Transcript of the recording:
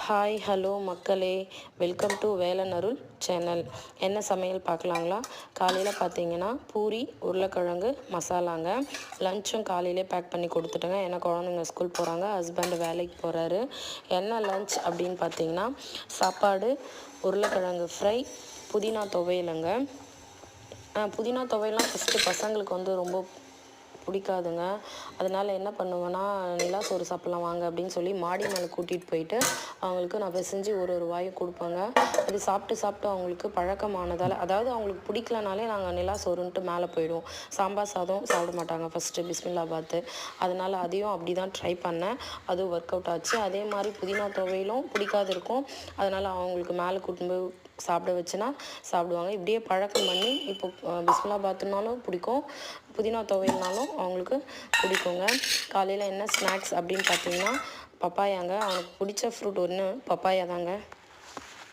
Hi hello மக்களே, welcome to வேலனருள் channel. என்ன சமையல் பார்க்கலாங்களா? காலையில் பார்த்தீங்கன்னா பூரி உருளைக்கிழங்கு மசாலாங்க. லஞ்சும் காலையிலே பேக் பண்ணி கொடுத்துட்டேங்க. ஏன்னா குழந்தைங்க ஸ்கூல் போகிறாங்க, ஹஸ்பண்ட் வேலைக்கு போகிறாரு. என்ன லஞ்ச் அப்படின்னு பார்த்தீங்கன்னா சாப்பாடு, உருளைக்கிழங்கு ஃப்ரை, புதினா துவையலுங்க. புதினா துவையல்லாம் ஃபஸ்ட்டு பசங்களுக்கு ரொம்ப பிடிக்காதுங்க. அதனால் என்ன பண்ணுவேன்னா, நிலா சோறு சாப்பிட்லாம் வாங்க அப்படின்னு சொல்லி மாடி மேலே கூட்டிகிட்டு போயிட்டு அவங்களுக்கு நான் பிசைஞ்சு ஒரு வாயை கொடுப்பேங்க. அது சாப்பிட்டு சாப்பிட்டு அவங்களுக்கு பழக்கமானதால், அதாவது அவங்களுக்கு பிடிக்கலனாலே நாங்கள் நிலா சோறுன்ட்டு மேலே போயிடுவோம். சாம்பார் சாதம் சாப்பிட மாட்டாங்க ஃபஸ்ட்டு பிஸ்மில்லாபாத்து. அதனால் அதையும் அப்படி தான் ட்ரை பண்ணேன். அதுவும் ஒர்க் அவுட் ஆச்சு. அதே மாதிரி புதினா துவையலும் பிடிக்காது இருக்கும். அதனால் அவங்களுக்கு மேலே கூட்டின்னு போய் சாப்பிட வச்சுன்னா சாப்பிடுவாங்க. இப்படியே பழக்கம் பண்ணி இப்போ பிஸ்மில்லாபாத்துனாலும் பிடிக்கும், புதினா துவையல்னாலும் அவங்களுக்கு பிடிக்குங்க. காலையில் என்ன ஸ்நாக்ஸ் அப்படின்னு பார்த்தீங்கன்னா பப்பாயாங்க. அவனுக்கு பிடிச்ச ஃப்ரூட் ஒன்று பப்பாயா தாங்க.